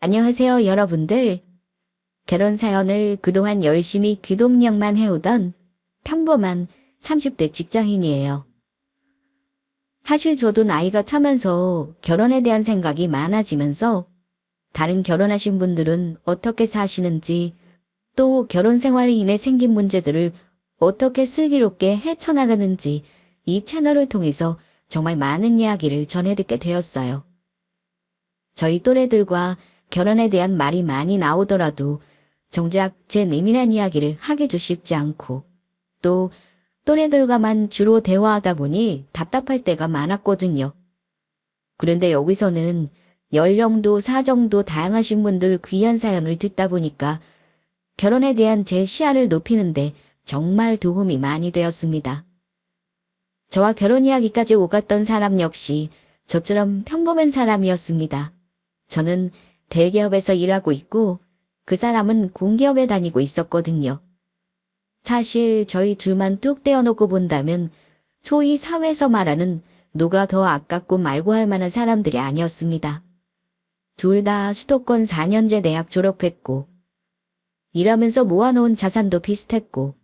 안녕하세요, 여러분들. 결혼 사연을 그동안 열심히 귀동냥만 해오던 평범한 30대 직장인이에요. 사실 저도 나이가 차면서 결혼에 대한 생각이 많아지면서 다른 결혼하신 분들은 어떻게 사시는지 또 결혼 생활로 인해 생긴 문제들을 어떻게 슬기롭게 헤쳐나가는지 이 채널을 통해서 정말 많은 이야기를 전해 듣게 되었어요. 저희 또래들과 결혼에 대한 말이 많이 나오더라도 정작 제 내밀한 이야기를 하게 쉽지 않고 또 또래들과만 주로 대화하다 보니 답답할 때가 많았거든요. 그런데 여기서는 연령도 사정도 다양하신 분들 귀한 사연을 듣다 보니까 결혼에 대한 제 시야를 높이는데 정말 도움이 많이 되었습니다. 저와 결혼 이야기까지 오갔던 사람 역시 저처럼 평범한 사람이었습니다. 저는 대기업에서 일하고 있고 그 사람은 공기업에 다니고 있었거든요. 사실 저희 둘만 뚝 떼어놓고 본다면 소위 사회에서 말하는 누가 더 아깝고 말고 할 만한 사람들이 아니었습니다. 둘 다 수도권 4년제 대학 졸업했고 일하면서 모아놓은 자산도 비슷했고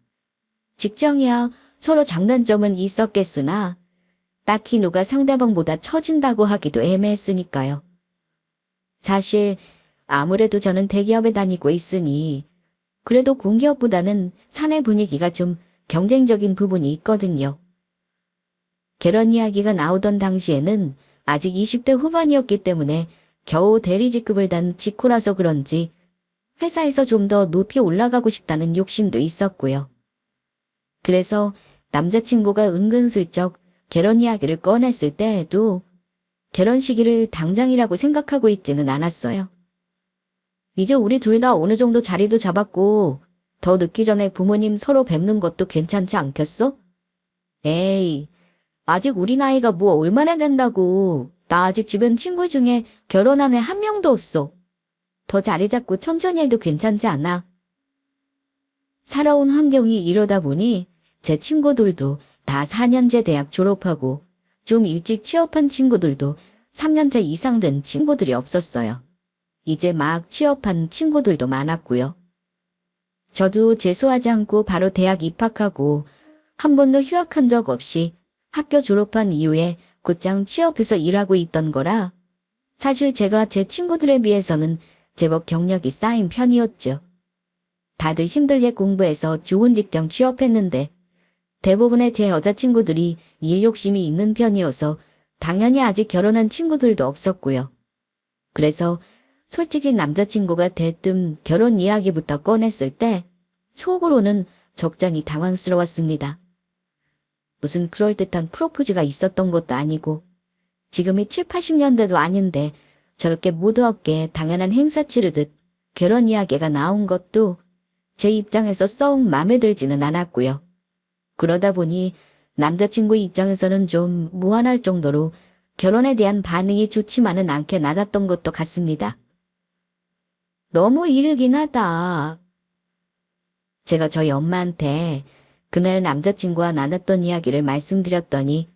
직장이야 서로 장단점은 있었겠으나 딱히 누가 상대방보다 처진다고 하기도 애매했으니까요. 사실 아무래도 저는 대기업에 다니고 있으니 그래도 공기업보다는 사내 분위기가 좀 경쟁적인 부분이 있거든요. 결혼 이야기가 나오던 당시에는 아직 20대 후반이었기 때문에 겨우 대리 직급을 단 직후라서 그런지 회사에서 좀 더 높이 올라가고 싶다는 욕심도 있었고요. 그래서 남자친구가 은근슬쩍 결혼 이야기를 꺼냈을 때에도 결혼 시기를 당장이라고 생각하고 있지는 않았어요. 이제 우리 둘 다 어느 정도 자리도 잡았고 더 늦기 전에 부모님 서로 뵙는 것도 괜찮지 않겠어? 에이, 아직 우리 나이가 뭐 얼마나 된다고. 나 아직 주변 친구 중에 결혼한 애 한 명도 없어. 더 자리 잡고 천천히 해도 괜찮지 않아? 살아온 환경이 이러다 보니 제 친구들도 다 4년제 대학 졸업하고 좀 일찍 취업한 친구들도 3년제 이상 된 친구들이 없었어요. 이제 막 취업한 친구들도 많았고요. 저도 재수하지 않고 바로 대학 입학하고 한 번도 휴학한 적 없이 학교 졸업한 이후에 곧장 취업해서 일하고 있던 거라 사실 제가 제 친구들에 비해서는 제법 경력이 쌓인 편이었죠. 다들 힘들게 공부해서 좋은 직장 취업했는데 대부분의 제 여자친구들이 일 욕심이 있는 편이어서 당연히 아직 결혼한 친구들도 없었고요. 그래서 솔직히 남자친구가 대뜸 결혼 이야기부터 꺼냈을 때 속으로는 적잖이 당황스러웠습니다. 무슨 그럴듯한 프로포즈가 있었던 것도 아니고 지금이 7, 80년대도 아닌데 저렇게 모두 없게 당연한 행사 치르듯 결혼 이야기가 나온 것도 제 입장에서 썩 마음에 들지는 않았고요. 그러다 보니 남자친구 입장에서는 좀 무안할 정도로 결혼에 대한 반응이 좋지만은 않게 나갔던 것도 같습니다. 너무 이르긴 하다. 제가 저희 엄마한테 그날 남자친구와 나눴던 이야기를 말씀드렸더니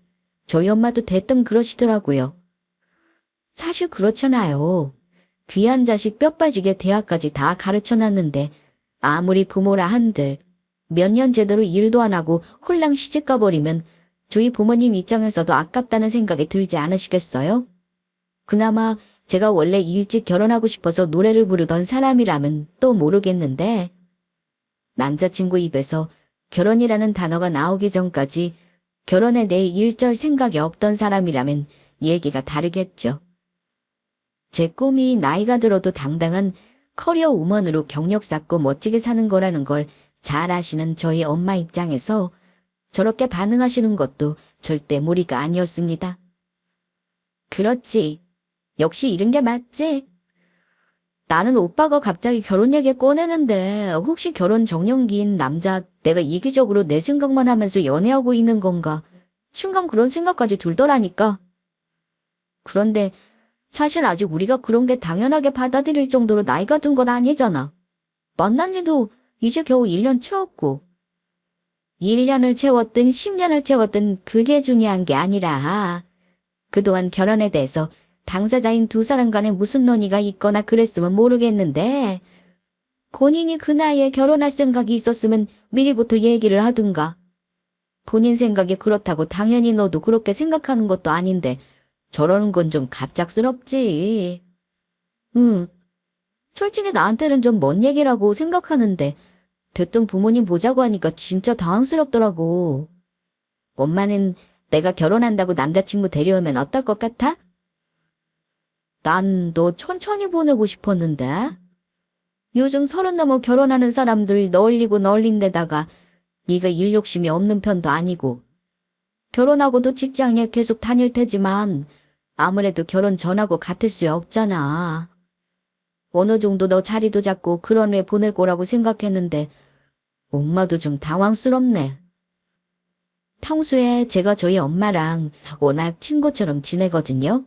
저희 엄마도 대뜸 그러시더라고요. 사실 그렇잖아요. 귀한 자식 뼈 빠지게 대학까지 다 가르쳐놨는데 아무리 부모라 한들 몇 년 제대로 일도 안 하고 홀랑 시집 가버리면 저희 부모님 입장에서도 아깝다는 생각이 들지 않으시겠어요? 그나마 제가 원래 일찍 결혼하고 싶어서 노래를 부르던 사람이라면 또 모르겠는데 남자친구 입에서 결혼이라는 단어가 나오기 전까지 결혼에 대해 일절 생각이 없던 사람이라면 얘기가 다르겠죠. 제 꿈이 나이가 들어도 당당한 커리어 우먼으로 경력 쌓고 멋지게 사는 거라는 걸 잘 아시는 저희 엄마 입장에서 저렇게 반응하시는 것도 절대 무리가 아니었습니다. 그렇지. 역시 이런 게 맞지? 나는 오빠가 갑자기 결혼 얘기 꺼내는데 혹시 결혼 정년기인 남자 내가 이기적으로 내 생각만 하면서 연애하고 있는 건가? 순간 그런 생각까지 들더라니까. 그런데 사실 아직 우리가 그런 게 당연하게 받아들일 정도로 나이가 든 건 아니잖아. 만난 지도 이제 겨우 1년 채웠고 1년을 채웠든 10년을 채웠든 그게 중요한 게 아니라 그동안 결혼에 대해서 당사자인 두 사람 간에 무슨 논의가 있거나 그랬으면 모르겠는데 본인이 그 나이에 결혼할 생각이 있었으면 미리부터 얘기를 하든가. 본인 생각이 그렇다고 당연히 너도 그렇게 생각하는 것도 아닌데 저러는 건 좀 갑작스럽지. 솔직히 나한테는 좀 먼 얘기라고 생각하는데 됐든 부모님 보자고 하니까 진짜 당황스럽더라고. 엄마는 내가 결혼한다고 남자친구 데려오면 어떨 것 같아? 난 너 천천히 보내고 싶었는데. 요즘 30 넘어 결혼하는 사람들 널리고 널린 데다가 네가 일 욕심이 없는 편도 아니고 결혼하고도 직장에 계속 다닐 테지만 아무래도 결혼 전하고 같을 수 없잖아. 어느 정도 너 자리도 잡고 그런 애 보낼 거라고 생각했는데 엄마도 좀 당황스럽네. 평소에 제가 저희 엄마랑 워낙 친구처럼 지내거든요.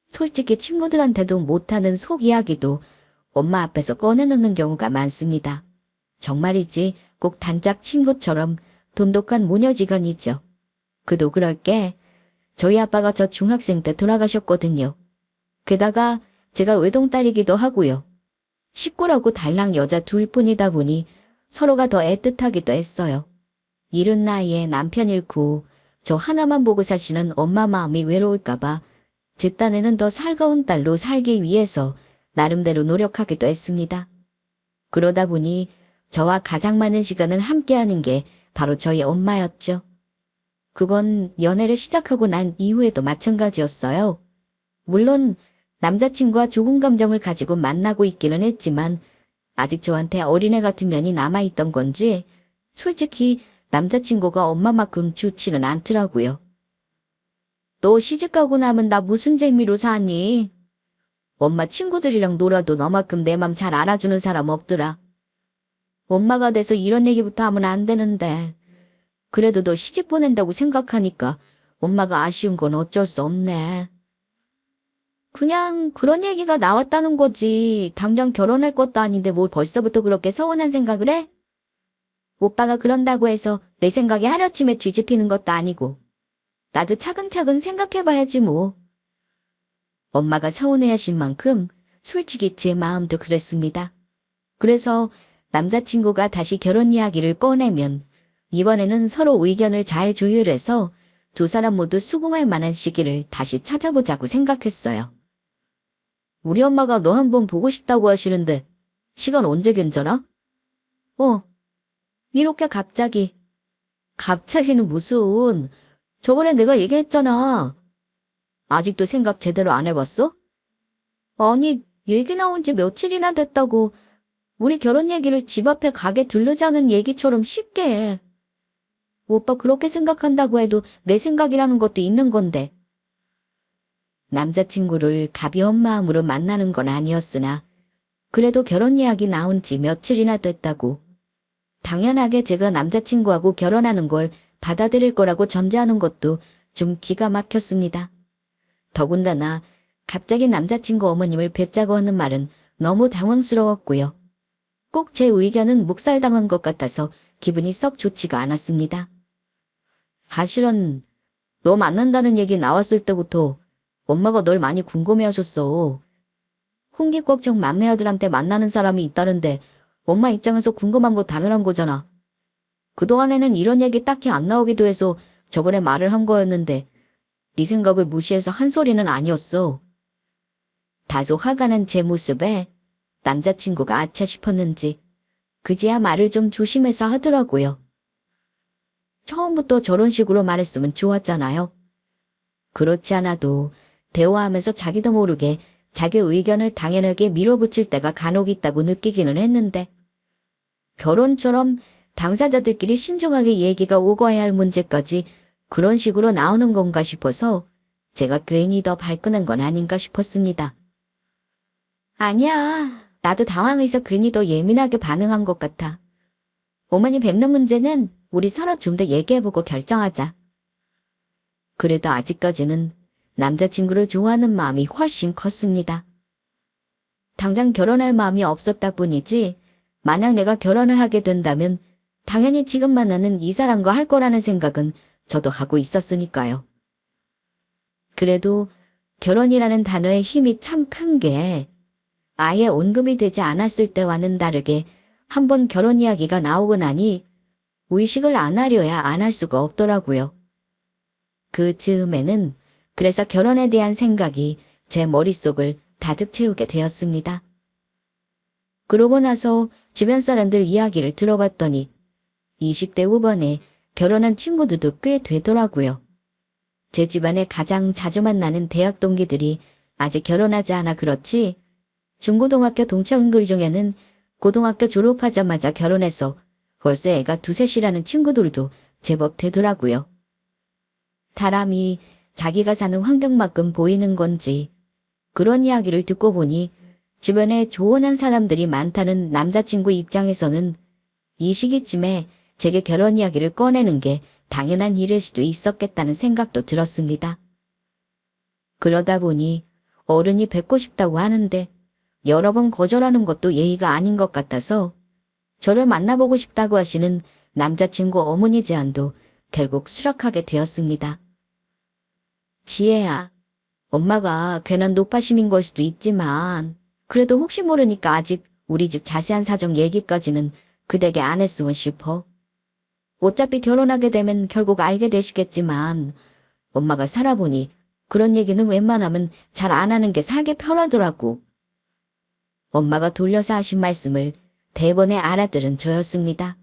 솔직히 친구들한테도 못하는 속 이야기도 엄마 앞에서 꺼내놓는 경우가 많습니다. 정말이지 꼭 단짝 친구처럼 돈독한 모녀지간이죠. 그도 그럴 게 저희 아빠가 저 중학생 때 돌아가셨거든요. 게다가 제가 외동딸이기도 하고요. 식구라고 달랑 여자 둘뿐이다 보니 서로가 더 애틋하기도 했어요. 이른 나이에 남편 잃고 저 하나만 보고 사시는 엄마 마음이 외로울까봐 제 딴에는 더 살가운 딸로 살기 위해서 나름대로 노력하기도 했습니다. 그러다 보니 저와 가장 많은 시간을 함께하는 게 바로 저희 엄마였죠. 그건 연애를 시작하고 난 이후에도 마찬가지였어요. 물론 남자친구와 좋은 감정을 가지고 만나고 있기는 했지만 아직 저한테 어린애 같은 면이 남아있던 건지 솔직히 남자친구가 엄마만큼 좋지는 않더라고요. 너 시집가고 나면 나 무슨 재미로 사니? 엄마 친구들이랑 놀아도 너만큼 내 맘 잘 알아주는 사람 없더라. 엄마가 돼서 이런 얘기부터 하면 안 되는데 그래도 너 시집 보낸다고 생각하니까 엄마가 아쉬운 건 어쩔 수 없네. 그냥 그런 얘기가 나왔다는 거지. 당장 결혼할 것도 아닌데 뭘 벌써부터 그렇게 서운한 생각을 해? 오빠가 그런다고 해서 내 생각에 하루아침에 뒤집히는 것도 아니고 나도 차근차근 생각해봐야지 뭐. 엄마가 서운해하신 만큼 솔직히 제 마음도 그랬습니다. 그래서 남자친구가 다시 결혼 이야기를 꺼내면 이번에는 서로 의견을 잘 조율해서 두 사람 모두 수긍할 만한 시기를 다시 찾아보자고 생각했어요. 우리 엄마가 너 한번 보고 싶다고 하시는데 시간 언제 괜찮아? 이렇게 갑자기. 갑자기는 무슨. 저번에 내가 얘기했잖아. 아직도 생각 제대로 안 해봤어? 아니, 얘기 나온 지 며칠이나 됐다고. 우리 결혼 얘기를 집 앞에 가게 들르자는 얘기처럼 쉽게 해. 오빠 그렇게 생각한다고 해도 내 생각이라는 것도 있는 건데. 남자친구를 가벼운 마음으로 만나는 건 아니었으나 그래도 결혼 이야기 나온 지 며칠이나 됐다고. 당연하게 제가 남자친구하고 결혼하는 걸 받아들일 거라고 전제하는 것도 좀 기가 막혔습니다. 더군다나 갑자기 남자친구 어머님을 뵙자고 하는 말은 너무 당황스러웠고요. 꼭 제 의견은 묵살당한 것 같아서 기분이 썩 좋지가 않았습니다. 사실은 너 만난다는 얘기 나왔을 때부터 엄마가 널 많이 궁금해하셨어. 홍기걱정 막내 아들한테 만나는 사람이 있다는데 엄마 입장에서 궁금한 거 당연한 거잖아. 그동안에는 이런 얘기 딱히 안 나오기도 해서 저번에 말을 한 거였는데 네 생각을 무시해서 한 소리는 아니었어. 다소 화가 난 제 모습에 남자친구가 아차 싶었는지 그제야 말을 좀 조심해서 하더라고요. 처음부터 저런 식으로 말했으면 좋았잖아요. 그렇지 않아도 대화하면서 자기도 모르게 자기 의견을 당연하게 밀어붙일 때가 간혹 있다고 느끼기는 했는데 결혼처럼 당사자들끼리 신중하게 얘기가 오가야 할 문제까지 그런 식으로 나오는 건가 싶어서 제가 괜히 더 발끈한 건 아닌가 싶었습니다. 아니야. 나도 당황해서 괜히 더 예민하게 반응한 것 같아. 어머니 뵙는 문제는 우리 서로 좀 더 얘기해보고 결정하자. 그래도 아직까지는 남자친구를 좋아하는 마음이 훨씬 컸습니다. 당장 결혼할 마음이 없었다 뿐이지 만약 내가 결혼을 하게 된다면 당연히 지금 만나는 이 사람과 할 거라는 생각은 저도 하고 있었으니까요. 그래도 결혼이라는 단어의 힘이 참 큰 게 아예 언급이 되지 않았을 때와는 다르게 한번 결혼 이야기가 나오고 나니 의식을 안 하려야 안 할 수가 없더라고요. 그 즈음에는 그래서 결혼에 대한 생각이 제 머릿속을 가득 채우게 되었습니다. 그러고 나서 주변 사람들 이야기를 들어봤더니 20대 후반에 결혼한 친구들도 꽤 되더라고요. 제 집안에 가장 자주 만나는 대학 동기들이 아직 결혼하지 않아 그렇지 중고등학교 동창들 중에는 고등학교 졸업하자마자 결혼해서 벌써 애가 두셋이라는 친구들도 제법 되더라고요. 사람이 자기가 사는 환경만큼 보이는 건지 그런 이야기를 듣고 보니 주변에 조언한 사람들이 많다는 남자친구 입장에서는 이 시기쯤에 제게 결혼 이야기를 꺼내는 게 당연한 일일 수도 있었겠다는 생각도 들었습니다. 그러다 보니 어른이 뵙고 싶다고 하는데 여러 번 거절하는 것도 예의가 아닌 것 같아서 저를 만나보고 싶다고 하시는 남자친구 어머니 제안도 결국 수락하게 되었습니다. 지혜야, 엄마가 괜한 노파심인 걸 수도 있지만 그래도 혹시 모르니까 아직 우리 집 자세한 사정 얘기까지는 그대게 안 했으면 싶어. 어차피 결혼하게 되면 결국 알게 되시겠지만 엄마가 살아보니 그런 얘기는 웬만하면 잘 안 하는 게 살기 편하더라고. 엄마가 돌려서 하신 말씀을 대번에 알아들은 저였습니다.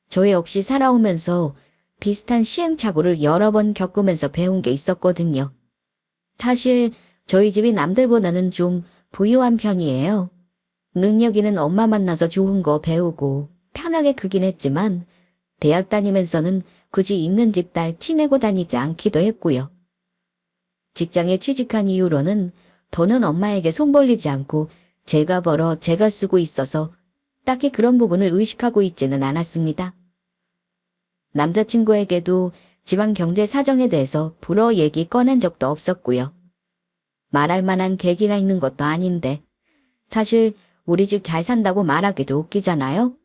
저 역시 살아오면서 비슷한 시행착오를 여러 번 겪으면서 배운 게 있었거든요. 사실 저희 집이 남들보다는 좀 부유한 편이에요. 능력 있는 엄마 만나서 좋은 거 배우고 편하게 크긴 했지만 대학 다니면서는 굳이 있는 집 딸 티내고 다니지 않기도 했고요. 직장에 취직한 이후로는 더는 엄마에게 손 벌리지 않고 제가 벌어 제가 쓰고 있어서 딱히 그런 부분을 의식하고 있지는 않았습니다. 남자친구에게도 집안 경제 사정에 대해서 불어 얘기 꺼낸 적도 없었고요. 말할 만한 계기가 있는 것도 아닌데 사실 우리 집 잘 산다고 말하기도 웃기잖아요.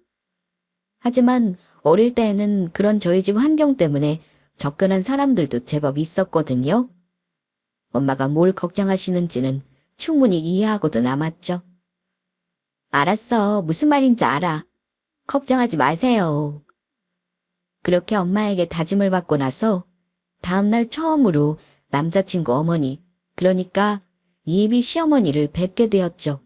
하지만 어릴 때에는 그런 저희 집 환경 때문에 접근한 사람들도 제법 있었거든요. 엄마가 뭘 걱정하시는지는 충분히 이해하고도 남았죠. 알았어. 무슨 말인지 알아. 걱정하지 마세요. 그렇게 엄마에게 다짐을 받고 나서 다음날 처음으로 남자친구 어머니, 그러니까 예비 시어머니를 뵙게 되었죠.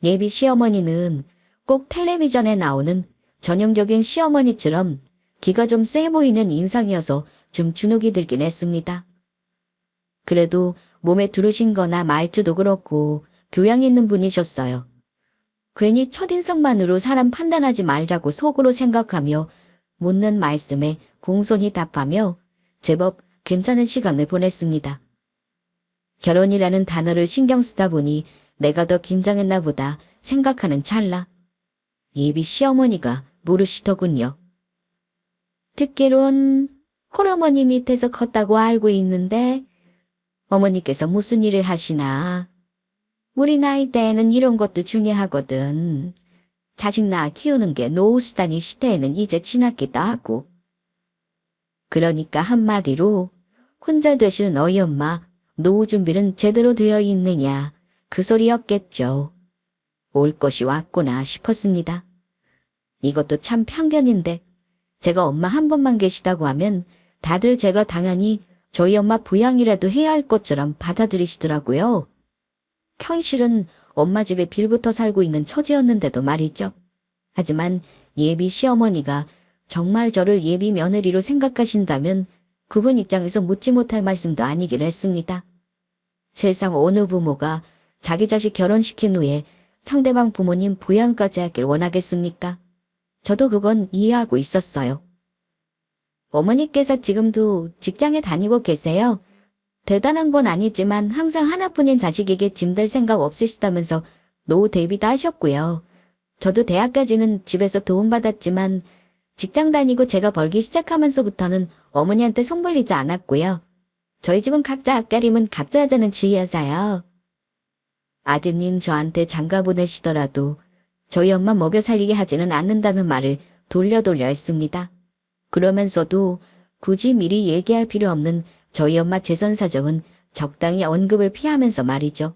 예비 시어머니는 꼭 텔레비전에 나오는 전형적인 시어머니처럼 기가 좀 세 보이는 인상이어서 좀 주눅이 들긴 했습니다. 그래도 몸에 두르신 거나 말투도 그렇고 교양 있는 분이셨어요. 괜히 첫인상만으로 사람 판단하지 말자고 속으로 생각하며 묻는 말씀에 공손히 답하며 제법 괜찮은 시간을 보냈습니다. 결혼이라는 단어를 신경 쓰다 보니 내가 더 긴장했나 보다 생각하는 찰나 예비 시어머니가 물으시더군요. 듣기론 홀어머니 밑에서 컸다고 알고 있는데 어머니께서 무슨 일을 하시나? 우리 나이 때에는 이런 것도 중요하거든. 자식 낳아 키우는 게 노후수단이 시대에는 이제 지났기도 하고. 그러니까 한마디로 혼자 되실 너희 엄마 노후 준비는 제대로 되어 있느냐 그 소리였겠죠. 올 것이 왔구나 싶었습니다. 이것도 참 편견인데 제가 엄마 한 번만 계시다고 하면 다들 제가 당연히 저희 엄마 부양이라도 해야 할 것처럼 받아들이시더라고요. 현실은 엄마 집에 빌부터 살고 있는 처지였는데도 말이죠. 하지만 예비 시어머니가 정말 저를 예비 며느리로 생각하신다면 그분 입장에서 묻지 못할 말씀도 아니기를 했습니다. 세상 어느 부모가 자기 자식 결혼시킨 후에 상대방 부모님 부양까지 하길 원하겠습니까? 저도 그건 이해하고 있었어요. 어머니께서 지금도 직장에 다니고 계세요. 대단한 건 아니지만 항상 하나뿐인 자식에게 짐될 생각 없으시다면서 노후 대비도 하셨고요. 저도 대학까지는 집에서 도움받았지만 직장 다니고 제가 벌기 시작하면서부터는 어머니한테 손 벌리지 않았고요. 저희 집은 각자 앞가림은 각자 하자는 주의여서요. 아드님 저한테 장가 보내시더라도 저희 엄마 먹여 살리게 하지는 않는다는 말을 돌려 했습니다. 그러면서도 굳이 미리 얘기할 필요 없는 저희 엄마 재산 사정은 적당히 언급을 피하면서 말이죠.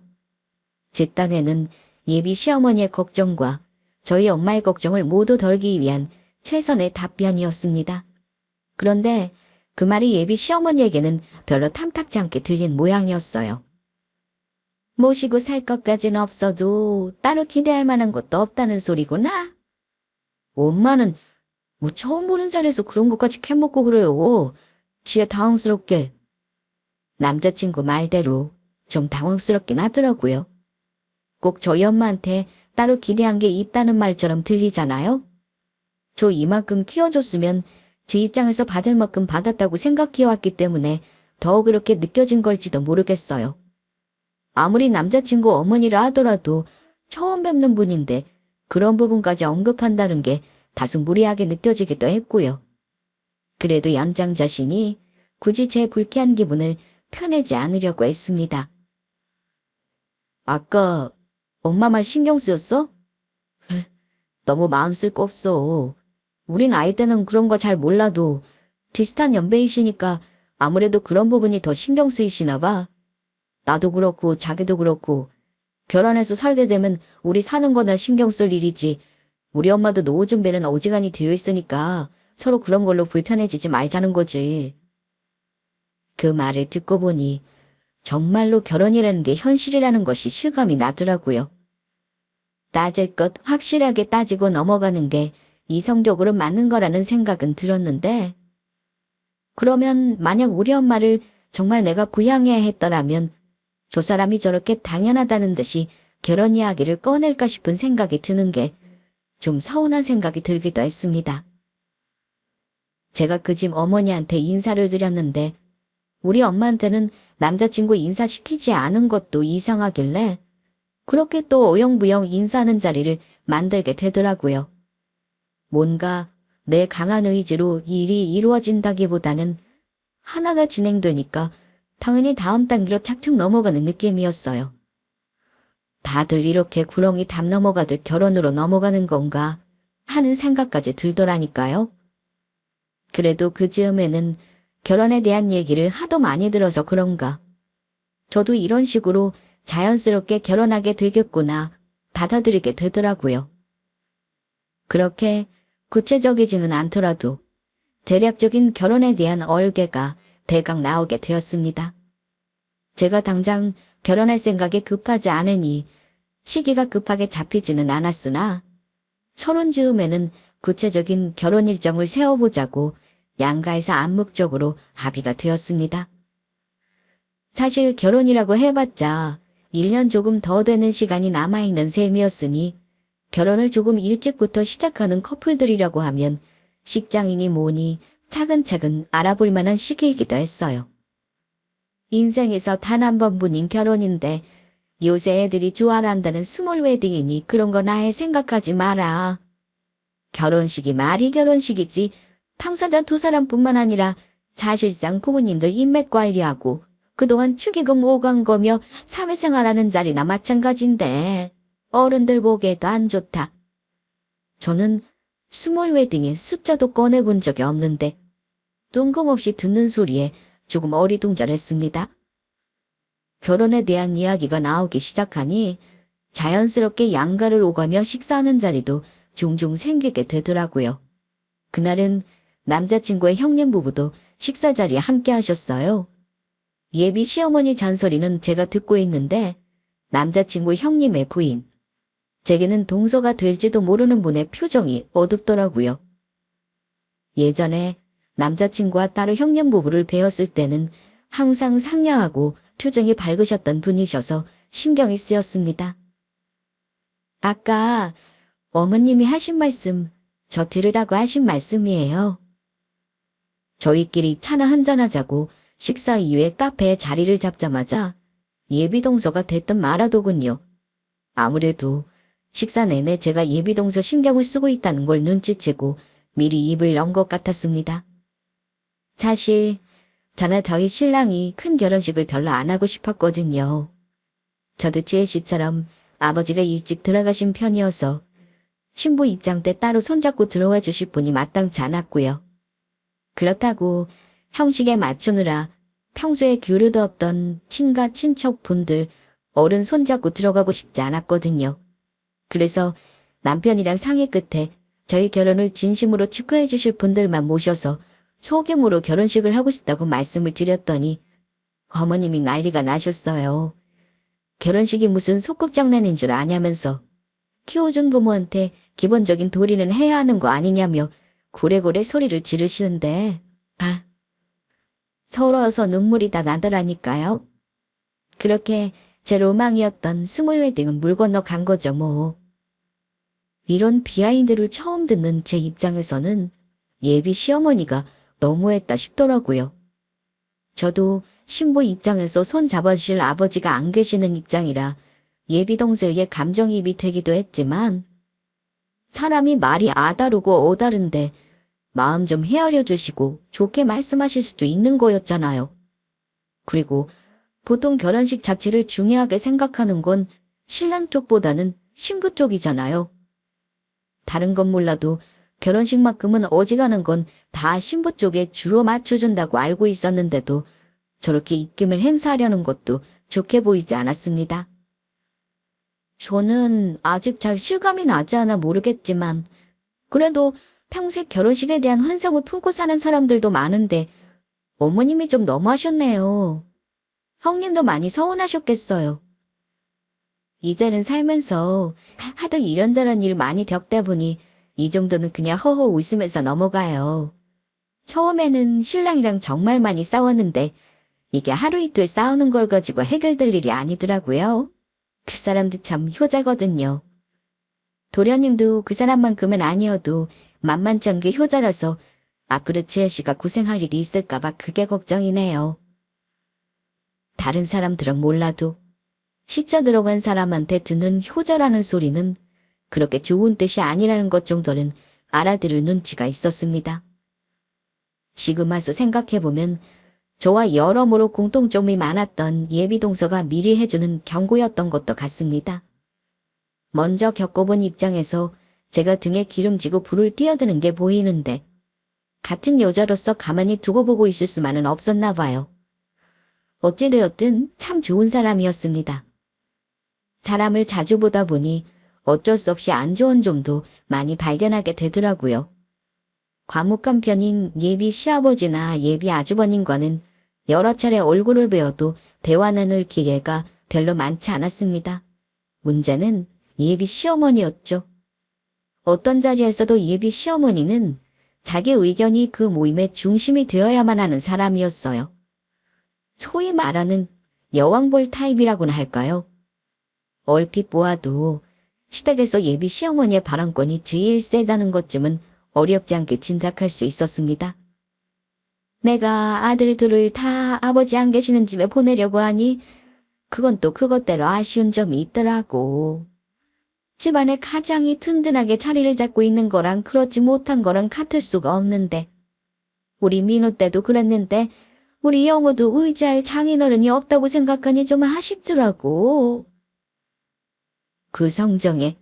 제 딴에는 예비 시어머니의 걱정과 저희 엄마의 걱정을 모두 덜기 위한 최선의 답변이었습니다. 그런데 그 말이 예비 시어머니에게는 별로 탐탁지 않게 들린 모양이었어요. 모시고 살 것까지는 없어도 따로 기대할 만한 것도 없다는 소리구나. 엄마는 뭐 처음 보는 자리에서 그런 것까지 캐먹고 그래요. 지혜 당황스럽게. 남자친구 말대로 좀 당황스럽긴 하더라고요. 꼭 저희 엄마한테 따로 기대한 게 있다는 말처럼 들리잖아요. 저 이만큼 키워줬으면 제 입장에서 받을 만큼 받았다고 생각해왔기 때문에 더 그렇게 느껴진 걸지도 모르겠어요. 아무리 남자친구 어머니라 하더라도 처음 뵙는 분인데 그런 부분까지 언급한다는 게 다소 무리하게 느껴지기도 했고요. 그래도 연장 자신이 굳이 제 불쾌한 기분을 펴내지 않으려고 했습니다. 아까 엄마 말 신경 쓰였어? 너무 마음 쓸 거 없어. 우린 아이 때는 그런 거 잘 몰라도 비슷한 연배이시니까 아무래도 그런 부분이 더 신경 쓰이시나 봐. 나도 그렇고 자기도 그렇고 결혼해서 살게 되면 우리 사는 거나 신경 쓸 일이지. 우리 엄마도 노후 준비는 어지간히 되어 있으니까 서로 그런 걸로 불편해지지 말자는 거지. 그 말을 듣고 보니 정말로 결혼이라는 게 현실이라는 것이 실감이 나더라고요. 따질 것 확실하게 따지고 넘어가는 게 이성적으로 맞는 거라는 생각은 들었는데, 그러면 만약 우리 엄마를 정말 내가 부양해야 했더라면 저 사람이 저렇게 당연하다는 듯이 결혼 이야기를 꺼낼까 싶은 생각이 드는 게 좀 서운한 생각이 들기도 했습니다. 제가 그 집 어머니한테 인사를 드렸는데 우리 엄마한테는 남자친구 인사시키지 않은 것도 이상하길래 그렇게 또 어영부영 인사하는 자리를 만들게 되더라고요. 뭔가 내 강한 의지로 일이 이루어진다기보다는 하나가 진행되니까 당연히 다음 단계로 착착 넘어가는 느낌이었어요. 다들 이렇게 구렁이 담 넘어가듯 결혼으로 넘어가는 건가 하는 생각까지 들더라니까요. 그래도 그 즈음에는 결혼에 대한 얘기를 하도 많이 들어서 그런가 저도 이런 식으로 자연스럽게 결혼하게 되겠구나 받아들이게 되더라고요. 그렇게 구체적이지는 않더라도 대략적인 결혼에 대한 얼개가 대강 나오게 되었습니다. 제가 당장 결혼할 생각이 급하지 않으니 시기가 급하게 잡히지는 않았으나 서른 즈음에는 구체적인 결혼 일정을 세워보자고 양가에서 암묵적으로 합의가 되었습니다. 사실 결혼이라고 해봤자 1년 조금 더 되는 시간이 남아있는 셈이었으니 결혼을 조금 일찍부터 시작하는 커플들이라고 하면 직장인이 뭐니 차근차근 알아볼 만한 시기이기도 했어요. 인생에서 단 한 번뿐인 결혼인데 요새 애들이 좋아한다는 스몰 웨딩이니 그런 거 나에 생각하지 마라. 결혼식이 말이 결혼식이지 당사자 두 사람뿐만 아니라 사실상 부모님들 인맥 관리하고 그동안 축의금 오간 거며 사회생활하는 자리나 마찬가지인데 어른들 보기에도 안 좋다. 저는 스몰 웨딩의 숫자도 꺼내본 적이 없는데 뜬금없이 듣는 소리에 조금 어리둥절했습니다. 결혼에 대한 이야기가 나오기 시작하니 자연스럽게 양가를 오가며 식사하는 자리도 종종 생기게 되더라고요. 그날은 남자친구의 형님 부부도 식사 자리에 함께 하셨어요. 예비 시어머니 잔소리는 제가 듣고 있는데 남자친구 형님의 부인, 제게는 동서가 될지도 모르는 분의 표정이 어둡더라고요. 예전에 남자친구와 따로 형님 부부를 뵈었을 때는 항상 상냥하고 표정이 밝으셨던 분이셔서 신경이 쓰였습니다. 아까 어머님이 하신 말씀, 저 들으라고 하신 말씀이에요. 저희끼리 차나 한잔하자고 식사 이후에 카페에 자리를 잡자마자 예비동서가 됐든 말하더군요. 아무래도 식사 내내 제가 예비동서 신경을 쓰고 있다는 걸 눈치채고 미리 입을 연 것 같았습니다. 사실 저는 저희 신랑이 큰 결혼식을 별로 안 하고 싶었거든요. 저도 지혜 씨처럼 아버지가 일찍 돌아가신 편이어서 신부 입장 때 따로 손잡고 들어와 주실 분이 마땅치 않았고요. 그렇다고 형식에 맞추느라 평소에 교류도 없던 친가 친척분들 어른 손잡고 들어가고 싶지 않았거든요. 그래서 남편이랑 상의 끝에 저희 결혼을 진심으로 축하해 주실 분들만 모셔서 소규모로 결혼식을 하고 싶다고 말씀을 드렸더니 어머님이 난리가 나셨어요. 결혼식이 무슨 소꿉장난인 줄 아냐면서 키워준 부모한테 기본적인 도리는 해야 하는 거 아니냐며 고래고래 소리를 지르시는데 서러워서 눈물이 다 나더라니까요. 그렇게 제 로망이었던 스몰 웨딩은 물 건너 간 거죠 뭐. 이런 비하인드를 처음 듣는 제 입장에서는 예비 시어머니가 너무했다 싶더라고요. 저도 신부 입장에서 손 잡아주실 아버지가 안 계시는 입장이라 예비 동생에게 감정이입이 되기도 했지만 사람이 말이 아다르고 어다른데 마음 좀 헤아려 주시고 좋게 말씀하실 수도 있는 거였잖아요. 그리고 보통 결혼식 자체를 중요하게 생각하는 건 신랑 쪽보다는 신부 쪽이잖아요. 다른 건 몰라도 결혼식만큼은 어지간한 건 다 신부 쪽에 주로 맞춰준다고 알고 있었는데도 저렇게 입김을 행사하려는 것도 좋게 보이지 않았습니다. 저는 아직 잘 실감이 나지 않아 모르겠지만 그래도 평생 결혼식에 대한 환상을 품고 사는 사람들도 많은데 어머님이 좀 너무하셨네요. 형님도 많이 서운하셨겠어요. 이제는 살면서 하도 이런저런 일 많이 겪다 보니 이 정도는 그냥 허허 웃으면서 넘어가요. 처음에는 신랑이랑 정말 많이 싸웠는데 이게 하루 이틀 싸우는 걸 가지고 해결될 일이 아니더라고요. 그 사람도 참 효자거든요. 도련님도 그 사람만큼은 아니어도 만만치 않게 효자라서 앞으로 지혜 씨가 고생할 일이 있을까봐 그게 걱정이네요. 다른 사람들은 몰라도 시쳐 들어간 사람한테 듣는 효자라는 소리는 그렇게 좋은 뜻이 아니라는 것 정도는 알아들을 눈치가 있었습니다. 지금 와서 생각해보면 저와 여러모로 공통점이 많았던 예비동서가 미리 해주는 경고였던 것도 같습니다. 먼저 겪어본 입장에서 제가 등에 기름지고 불을 띄어드는 게 보이는데 같은 여자로서 가만히 두고 보고 있을 수만은 없었나 봐요. 어찌되었든 참 좋은 사람이었습니다. 사람을 자주 보다 보니 어쩔 수 없이 안 좋은 점도 많이 발견하게 되더라고요. 과묵한 편인 예비 시아버지나 예비 아주버님과는 여러 차례 얼굴을 뵈어도 대화 나눌 기회가 별로 많지 않았습니다. 문제는 예비 시어머니였죠. 어떤 자리에서도 예비 시어머니는 자기 의견이 그 모임의 중심이 되어야만 하는 사람이었어요. 소위 말하는 여왕벌 타입이라고나 할까요? 얼핏 보아도 시댁에서 예비 시어머니의 발언권이 제일 세다는 것쯤은 어렵지 않게 짐작할 수 있었습니다. 내가 아들 둘을 다 아버지 안 계시는 집에 보내려고 하니 그건 또 그것대로 아쉬운 점이 있더라고. 집안에 가장이 든든하게 자리를 잡고 있는 거랑 그렇지 못한 거랑 같을 수가 없는데 우리 민호 때도 그랬는데 우리 영호도 의지할 장인어른이 없다고 생각하니 좀 아쉽더라고. 그 성정에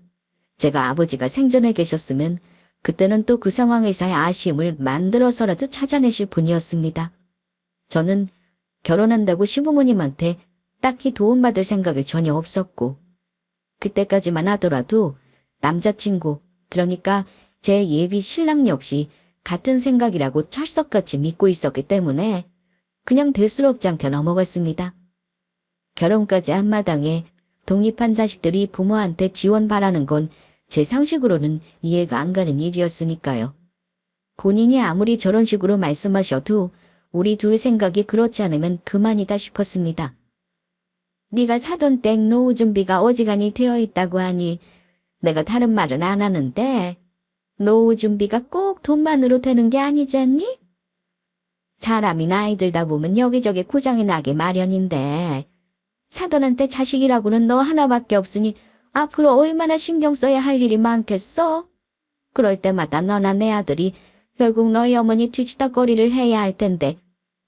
제가 아버지가 생전에 계셨으면 그때는 또 그 상황에서의 아쉬움을 만들어서라도 찾아내실 분이었습니다. 저는 결혼한다고 시부모님한테 딱히 도움받을 생각이 전혀 없었고 그때까지만 하더라도 남자친구, 그러니까 제 예비 신랑 역시 같은 생각이라고 찰석같이 믿고 있었기 때문에 그냥 대수롭지 않게 넘어갔습니다. 결혼까지 한 마당에 독립한 자식들이 부모한테 지원 바라는 건 제 상식으로는 이해가 안 가는 일이었으니까요. 본인이 아무리 저런 식으로 말씀하셔도 우리 둘 생각이 그렇지 않으면 그만이다 싶었습니다. 네가 사돈 댁 노후 준비가 어지간히 되어 있다고 하니 내가 다른 말은 안 하는데 노후 준비가 꼭 돈만으로 되는 게 아니지 않니? 사람이 나이 들다 보면 여기저기 고장이 나기 마련인데 사돈한테 자식이라고는 너 하나밖에 없으니 앞으로 얼마나 신경 써야 할 일이 많겠어? 그럴 때마다 너나 내 아들이 결국 너희 어머니 뒤치다거리를 해야 할 텐데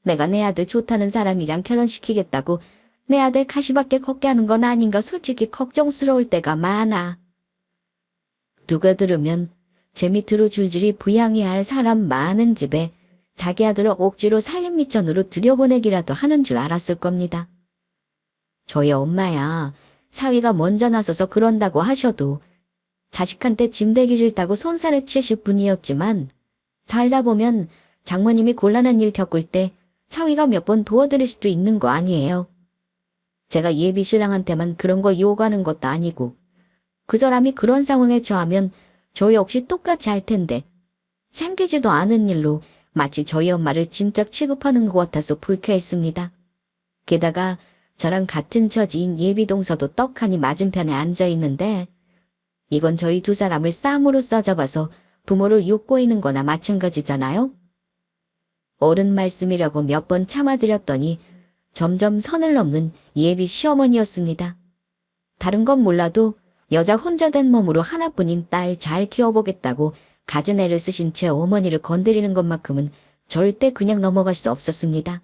내가 내 아들 좋다는 사람이랑 결혼시키겠다고 내 아들 가시밭길 걷게 하는 건 아닌가 솔직히 걱정스러울 때가 많아. 누가 들으면 제 밑으로 줄줄이 부양해야 할 사람 많은 집에 자기 아들을 억지로 살림미천으로 들여보내기라도 하는 줄 알았을 겁니다. 저희 엄마야 사위가 먼저 나서서 그런다고 하셔도 자식한테 짐대기 싫다고 손살을 치실 분이었지만 살다 보면 장모님이 곤란한 일 겪을 때 사위가 몇 번 도와드릴 수도 있는 거 아니에요. 제가 예비 신랑한테만 그런 걸 요구하는 것도 아니고 그 사람이 그런 상황에 처하면 저 역시 똑같이 할 텐데 생기지도 않은 일로 마치 저희 엄마를 짐짝 취급하는 것 같아서 불쾌했습니다. 게다가 저랑 같은 처지인 예비 동서도 떡하니 맞은편에 앉아 있는데 이건 저희 두 사람을 쌈으로 싸잡아서 부모를 욕보이는 거나 마찬가지잖아요. 어른 말씀이라고 몇 번 참아드렸더니 점점 선을 넘는 예비 시어머니였습니다. 다른 건 몰라도 여자 혼자 된 몸으로 하나뿐인 딸 잘 키워보겠다고 갖은 애를 쓰신 제 어머니를 건드리는 것만큼은 절대 그냥 넘어갈 수 없었습니다.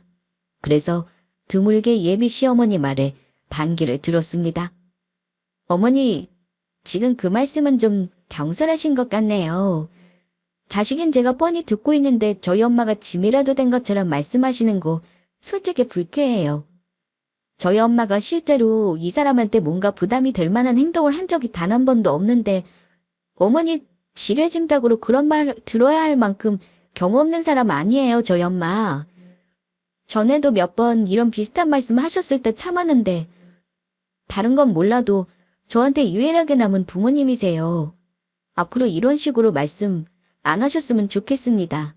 그래서 드물게 예비 시어머니 말에 반기를 들었습니다. 어머니, 지금 그 말씀은 좀 경솔하신 것 같네요. 자식인 제가 뻔히 듣고 있는데 저희 엄마가 짐이라도 된 것처럼 말씀하시는 거 솔직히 불쾌해요. 저희 엄마가 실제로 이 사람한테 뭔가 부담이 될 만한 행동을 한 적이 단 한 번도 없는데 어머니 지레짐작으로 그런 말 들어야 할 만큼 경험 없는 사람 아니에요, 저희 엄마. 전에도 몇 번 이런 비슷한 말씀 하셨을 때 참았는데 다른 건 몰라도 저한테 유일하게 남은 부모님이세요. 앞으로 이런 식으로 말씀 안 하셨으면 좋겠습니다.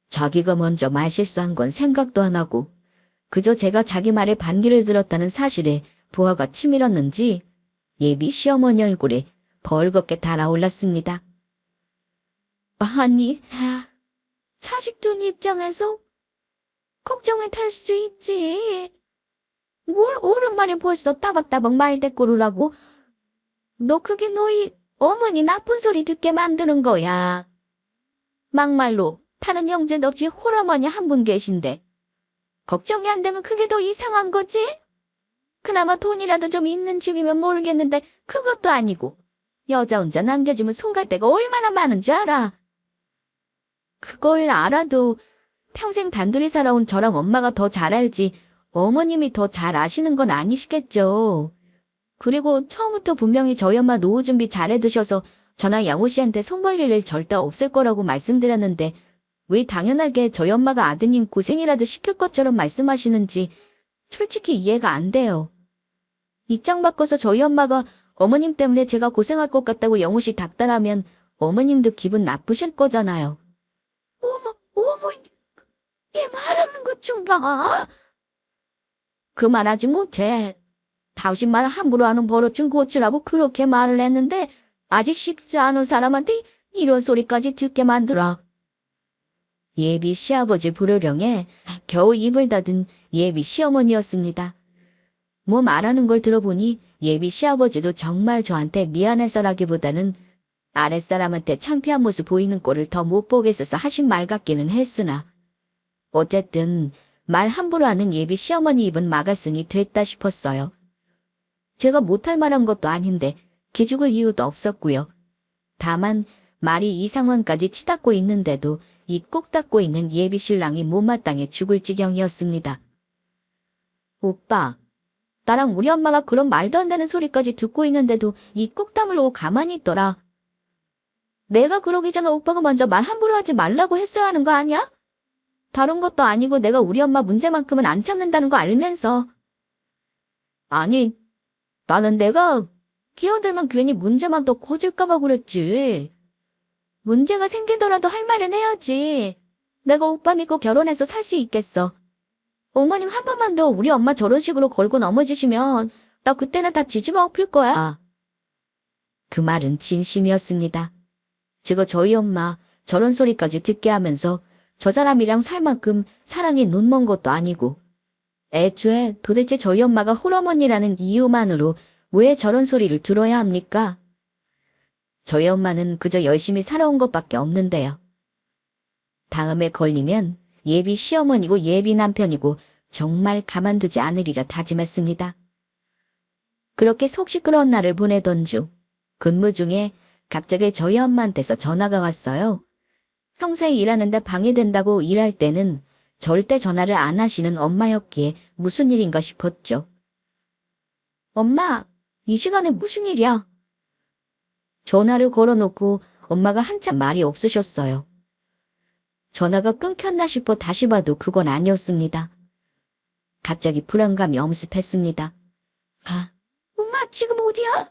자기가 먼저 말실수한 건 생각도 안 하고 그저 제가 자기 말에 반기를 들었다는 사실에 부하가 치밀었는지 예비 시어머니 얼굴에 벌겋게 달아올랐습니다. 아니, 자식 둔 입장에서 걱정이 될 수 있지. 뭘 옳은 말이 벌써 따박따박 말대꾸를 너 그게 너희 어머니 나쁜 소리 듣게 만드는 거야. 막말로 다른 형제도 없이 홀어머니 한 분 계신데 걱정이 안 되면 그게 더 이상한 거지? 그나마 돈이라도 좀 있는 집이면 모르겠는데 그것도 아니고 여자 혼자 남겨주면 손갈 데가 얼마나 많은 줄 알아. 그걸 알아도 평생 단둘이 살아온 저랑 엄마가 더 잘 알지 어머님이 더 잘 아시는 건 아니시겠죠. 그리고 처음부터 분명히 저희 엄마 노후 준비 잘해두셔서 저나 양호 씨한테 손 벌 일을 절대 없을 거라고 말씀드렸는데 왜 당연하게 저희 엄마가 아드님 고생이라도 시킬 것처럼 말씀하시는지 솔직히 이해가 안 돼요. 입장 바꿔서 저희 엄마가 어머님 때문에 제가 고생할 것 같다고 영호 씨 닥달하면 어머님도 기분 나쁘실 거잖아요. 어머, 얘 말하는 것 좀 봐. 그 말하지 못해. 당신 말 함부로 하는 버릇 좀 고치라고 그렇게 말을 했는데 아직 식지 않은 사람한테 이런 소리까지 듣게 만들어. 예비 시아버지 불효령에 겨우 입을 닫은 예비 시어머니였습니다. 뭐 말하는 걸 들어보니 예비 시아버지도 정말 저한테 미안해서라기보다는 아랫사람한테 창피한 모습 보이는 꼴을 더 못 보겠어서 하신 말 같기는 했으나 어쨌든 말 함부로 하는 예비 시어머니 입은 막았으니 됐다 싶었어요. 제가 못할 말한 것도 아닌데 기죽을 이유도 없었고요. 다만 말이 이 상황까지 치닫고 있는데도 입 꼭 닫고 있는 예비 신랑이 못마땅해 죽을 지경이었습니다. 오빠, 나랑 우리 엄마가 그런 말도 안 되는 소리까지 듣고 있는데도 입 꼭 다물고 가만히 있더라. 내가 그러기 전에 오빠가 먼저 말 함부로 하지 말라고 했어야 하는 거 아니야? 다른 것도 아니고 내가 우리 엄마 문제만큼은 안 참는다는 거 알면서. 아니, 나는 내가 끼어들면 괜히 문제만 더 커질까봐 그랬지. 문제가 생기더라도 할 말은 해야지. 내가 오빠 믿고 결혼해서 살 수 있겠어. 어머님 한 번만 더 우리 엄마 저런 식으로 걸고 넘어지시면 나 그때는 다 뒤집어 엎을 거야. 그 말은 진심이었습니다. 제가 저희 엄마 저런 소리까지 듣게 하면서 저 사람이랑 살 만큼 사랑이 눈먼 것도 아니고 애초에 도대체 저희 엄마가 홀어머니라는 이유만으로 왜 저런 소리를 들어야 합니까? 저희 엄마는 그저 열심히 살아온 것밖에 없는데요. 다음에 걸리면 예비 시어머니고 예비 남편이고 정말 가만두지 않으리라 다짐했습니다. 그렇게 속 시끄러운 날을 보내던 중 근무 중에 갑자기 저희 엄마한테서 전화가 왔어요. 평소에 일하는데 방해된다고 일할 때는 절대 전화를 안 하시는 엄마였기에 무슨 일인가 싶었죠. 엄마, 이 시간에 무슨 일이야? 전화를 걸어놓고 엄마가 한참 말이 없으셨어요. 전화가 끊겼나 싶어 다시 봐도 그건 아니었습니다. 갑자기 불안감이 엄습했습니다. 아, 엄마 지금 어디야?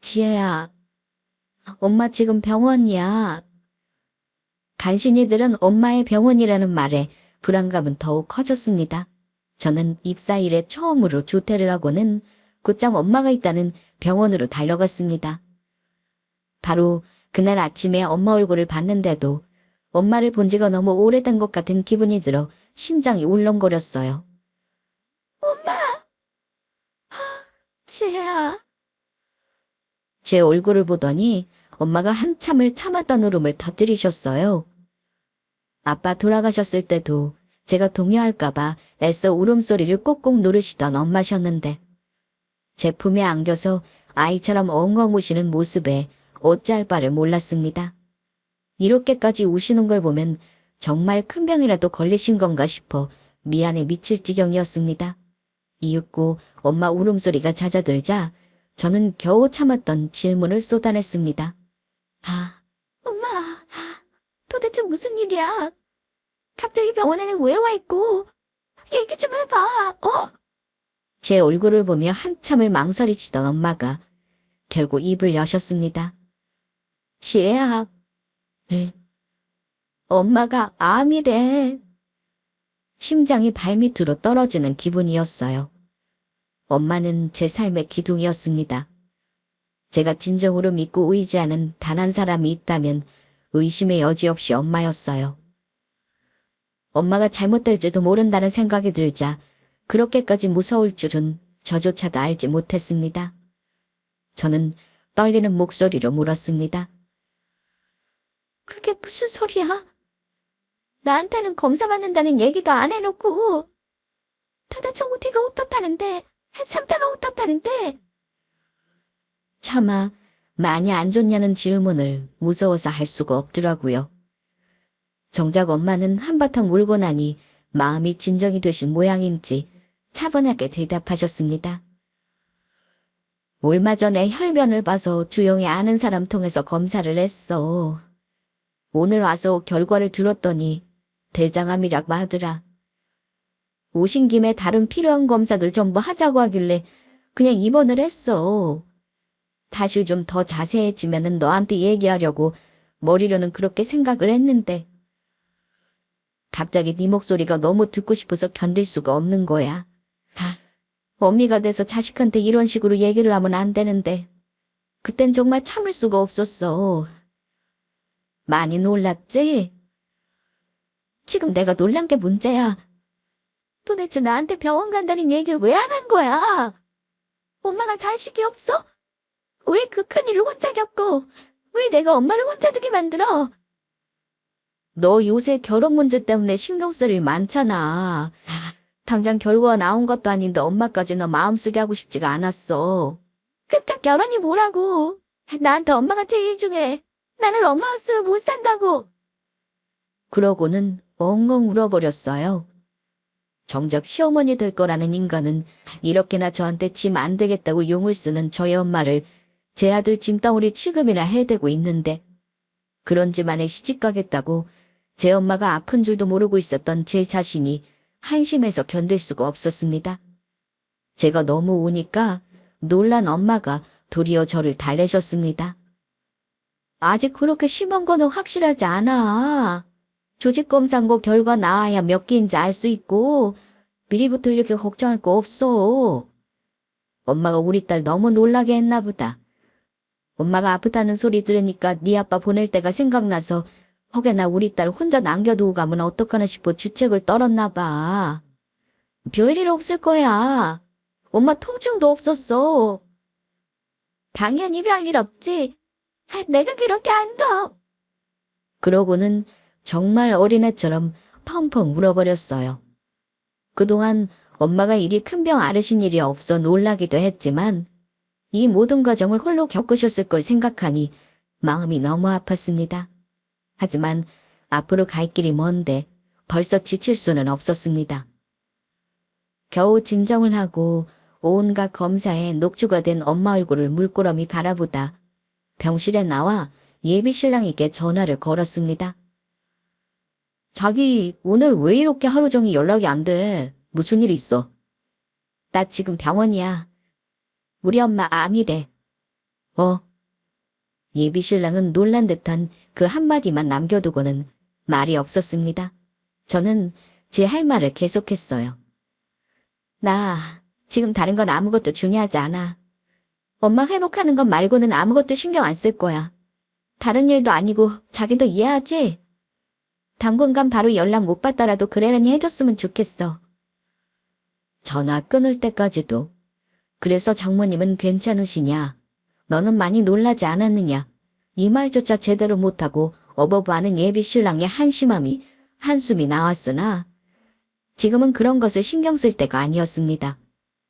지혜야, 엄마 지금 병원이야. 간신히들은 엄마의 병원이라는 말에 불안감은 더욱 커졌습니다. 저는 입사 이래 처음으로 조퇴를 하고는 곧장 엄마가 있다는 병원으로 달려갔습니다. 바로 그날 아침에 엄마 얼굴을 봤는데도 엄마를 본 지가 너무 오래된 것 같은 기분이 들어 심장이 울렁거렸어요. 엄마! 지혜야. 제 얼굴을 보더니 엄마가 한참을 참았던 울음을 터뜨리셨어요. 아빠 돌아가셨을 때도 제가 동요할까봐 애써 울음소리를 꼭꼭 누르시던 엄마셨는데 제 품에 안겨서 아이처럼 엉엉 우시는 모습에 어찌할 바를 몰랐습니다. 이렇게까지 우시는 걸 보면 정말 큰 병이라도 걸리신 건가 싶어 미안해 미칠 지경이었습니다. 이윽고 엄마 울음소리가 잦아들자 저는 겨우 참았던 질문을 쏟아냈습니다. 엄마, 도대체 무슨 일이야? 갑자기 병원에는 왜 와 있고? 얘기 좀 해봐, 제 얼굴을 보며 한참을 망설이시던 엄마가 결국 입을 여셨습니다. 지혜야, 엄마가 암이래. 심장이 발밑으로 떨어지는 기분이었어요. 엄마는 제 삶의 기둥이었습니다. 제가 진정으로 믿고 의지하는 단 한 사람이 있다면 의심의 여지 없이 엄마였어요. 엄마가 잘못될지도 모른다는 생각이 들자 그렇게까지 무서울 줄은 저조차도 알지 못했습니다. 저는 떨리는 목소리로 물었습니다. 그게 무슨 소리야? 나한테는 검사 받는다는 얘기도 안 해놓고 도대체 어디가 어떻다는데? 상태가 어떻다는데? 차마 많이 안 좋냐는 질문을 무서워서 할 수가 없더라고요. 정작 엄마는 한바탕 울고 나니 마음이 진정이 되신 모양인지 차분하게 대답하셨습니다. 얼마 전에 혈변을 봐서 주영이 아는 사람 통해서 검사를 했어. 오늘 와서 결과를 들었더니 대장암이라고 하더라. 오신 김에 다른 필요한 검사들 전부 하자고 하길래 그냥 입원을 했어. 다시 좀 더 자세해지면은 너한테 얘기하려고 머리로는 그렇게 생각을 했는데 갑자기 네 목소리가 너무 듣고 싶어서 견딜 수가 없는 거야. 어미가 돼서 자식한테 이런 식으로 얘기를 하면 안 되는데 그땐 정말 참을 수가 없었어. 많이 놀랐지? 지금 내가 놀란 게 문제야. 도대체 나한테 병원 간다는 얘기를 왜 안 한 거야? 엄마가 자식이 없어? 왜 그 큰일을 혼자 겪고 왜 내가 엄마를 혼자 두게 만들어? 너 요새 결혼 문제 때문에 신경 쓸 일 많잖아. 당장 결과가 나온 것도 아닌데 엄마까지 너 마음 쓰게 하고 싶지가 않았어. 그깟 결혼이 뭐라고. 나한테 엄마가 제일 중요해. 나는 엄마 없으면 못 산다고. 그러고는 엉엉 울어버렸어요. 정작 시어머니 될 거라는 인간은 이렇게나 저한테 짐 안 되겠다고 용을 쓰는 저의 엄마를 제 아들 짐덩어리 취급이나 해대고 있는데 그런지만에 시집가겠다고 제 엄마가 아픈 줄도 모르고 있었던 제 자신이 한심해서 견딜 수가 없었습니다. 제가 너무 우니까 놀란 엄마가 도리어 저를 달래셨습니다. 아직 그렇게 심한 거는 확실하지 않아. 조직검사고 결과 나와야 몇 개인지 알 수 있고 미리부터 이렇게 걱정할 거 없어. 엄마가 우리 딸 너무 놀라게 했나 보다. 엄마가 아프다는 소리 들으니까 네 아빠 보낼 때가 생각나서 혹여나 우리 딸 혼자 남겨두고 가면 어떡하나 싶어 주책을 떨었나 봐. 별일 없을 거야. 엄마 통증도 없었어. 당연히 별일 없지. 내가 그렇게 안 둬. 그러고는 정말 어린애처럼 펑펑 울어버렸어요. 그동안 엄마가 이리 큰 병 앓으신 일이 없어 놀라기도 했지만 이 모든 과정을 홀로 겪으셨을 걸 생각하니 마음이 너무 아팠습니다. 하지만 앞으로 갈 길이 먼데 벌써 지칠 수는 없었습니다. 겨우 진정을 하고 온갖 검사에 녹초가 된 엄마 얼굴을 물끄러미 바라보다 병실에 나와 예비 신랑에게 전화를 걸었습니다. 자기 오늘 왜 이렇게 하루 종일 연락이 안 돼? 무슨 일 있어? 나 지금 병원이야. 우리 엄마 암이래. 예비 신랑은 놀란 듯한 그 한마디만 남겨두고는 말이 없었습니다. 저는 제 할 말을 계속했어요. 나 지금 다른 건 아무것도 중요하지 않아. 엄마 회복하는 것 말고는 아무것도 신경 안 쓸 거야. 다른 일도 아니고 자기도 이해하지? 당분간 바로 연락 못 받더라도 그러려니 해줬으면 좋겠어. 전화 끊을 때까지도 그래서 장모님은 괜찮으시냐? 너는 많이 놀라지 않았느냐? 이 말조차 제대로 못하고 어버버하는 예비 신랑의 한심함이 한숨이 나왔으나 지금은 그런 것을 신경 쓸 때가 아니었습니다.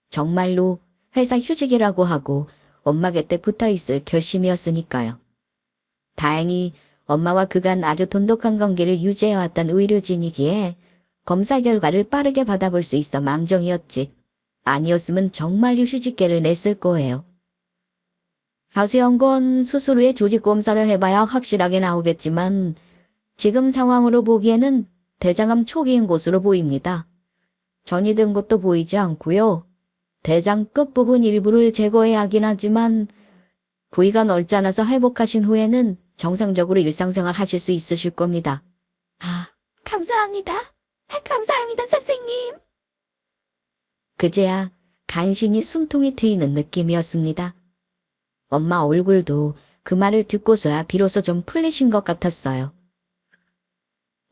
정말로 회사 휴직이라고 하고 엄마 곁에 붙어있을 결심이었으니까요. 다행히 엄마와 그간 아주 돈독한 관계를 유지해왔던 의료진이기에 검사 결과를 빠르게 받아볼 수 있어 망정이었지. 아니었으면 정말 휴직계를 냈을 거예요. 자세한 건 수술 후에 조직 검사를 해봐야 확실하게 나오겠지만 지금 상황으로 보기에는 대장암 초기인 것으로 보입니다. 전이 든 것도 보이지 않고요. 대장 끝부분 일부를 제거해야 하긴 하지만 부위가 넓지 않아서 회복하신 후에는 정상적으로 일상생활 하실 수 있으실 겁니다. 감사합니다. 감사합니다, 선생님. 그제야 간신히 숨통이 트이는 느낌이었습니다. 엄마 얼굴도 그 말을 듣고서야 비로소 좀 풀리신 것 같았어요.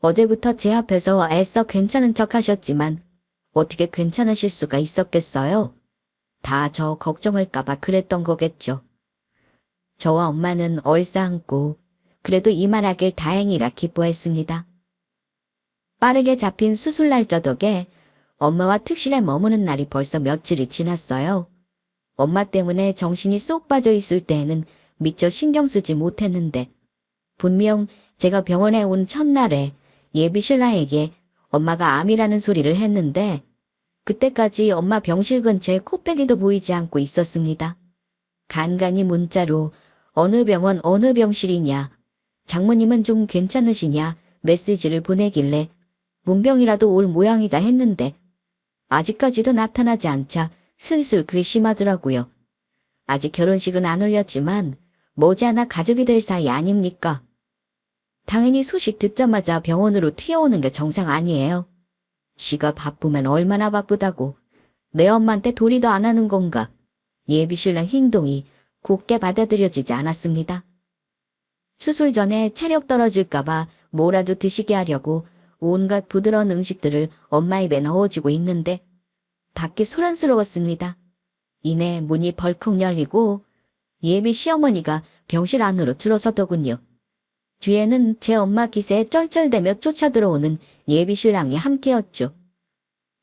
어제부터 제 앞에서 애써 괜찮은 척 하셨지만 어떻게 괜찮으실 수가 있었겠어요? 다 저 걱정할까봐 그랬던 거겠죠. 저와 엄마는 얼싸안고 그래도 이만하길 다행이라 기뻐했습니다. 빠르게 잡힌 수술 날짜 덕에 엄마와 특실에 머무는 날이 벌써 며칠이 지났어요. 엄마 때문에 정신이 쏙 빠져 있을 때에는 미처 신경 쓰지 못했는데 분명 제가 병원에 온 첫날에 예비 신랑에게 엄마가 암이라는 소리를 했는데 그때까지 엄마 병실 근처에 코빼기도 보이지 않고 있었습니다. 간간히 문자로 어느 병원 어느 병실이냐, 장모님은 좀 괜찮으시냐 메시지를 보내길래 문병이라도 올 모양이다 했는데 아직까지도 나타나지 않자 슬슬 괘씸하더라고요. 아직 결혼식은 안 올렸지만 머지않아 가족이 될 사이 아닙니까? 당연히 소식 듣자마자 병원으로 튀어오는 게 정상 아니에요. 지가 바쁘면 얼마나 바쁘다고 내 엄마한테 도리도 안 하는 건가. 예비 신랑 행동이 곱게 받아들여지지 않았습니다. 수술 전에 체력 떨어질까봐 뭐라도 드시게 하려고 온갖 부드러운 음식들을 엄마 입에 넣어주고 있는데 밖이 소란스러웠습니다. 이내 문이 벌컥 열리고 예비 시어머니가 병실 안으로 들어서더군요. 뒤에는 제 엄마 기세에 쩔쩔대며 쫓아들어오는 예비 신랑이 함께였죠.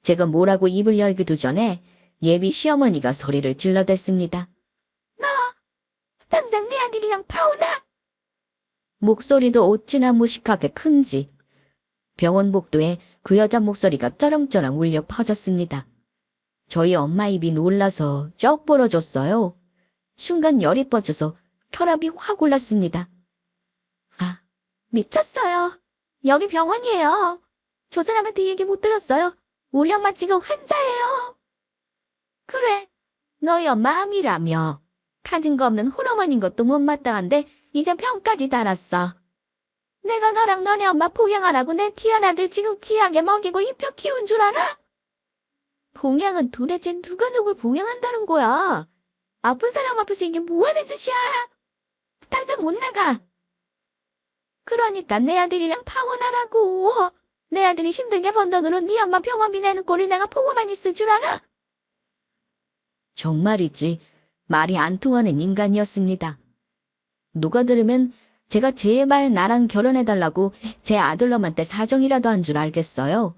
제가 뭐라고 입을 열기도 전에 예비 시어머니가 소리를 질러댔습니다. 너 당장 내 아들이랑 파오나. 목소리도 어찌나 무식하게 큰지 병원 복도에 그 여자 목소리가 쩌렁쩌렁 울려 퍼졌습니다. 저희 엄마 입이 놀라서 쩍 벌어졌어요. 순간 열이 뻗쳐서 혈압이 확 올랐습니다. 미쳤어요. 여기 병원이에요. 저 사람한테 얘기 못 들었어요. 우리 엄마 지금 환자예요. 그래, 너희 엄마 암이라며. 가진 거 없는 홀어머니인 것도 못마땅한데 이제 병까지 달았어. 내가 너랑 너네 엄마 봉양하라고 내 귀한 아들 지금 귀하게 먹이고 입혀 키운 줄 알아? 봉양은 도대체 누가 누굴 봉양한다는 거야? 아픈 사람 앞에서 이게 뭐하는 짓이야? 당장 못 나가. 그러니까 내 아들이랑 파혼하라고. 내 아들이 힘들게 번 돈으로 네 엄마 병원비 내는 꼴을 내가 보고만 있을 줄 알아? 정말이지 말이 안 통하는 인간이었습니다. 누가 들으면 제가 제발 나랑 결혼해달라고 제 아들놈한테 사정이라도 한 줄 알겠어요.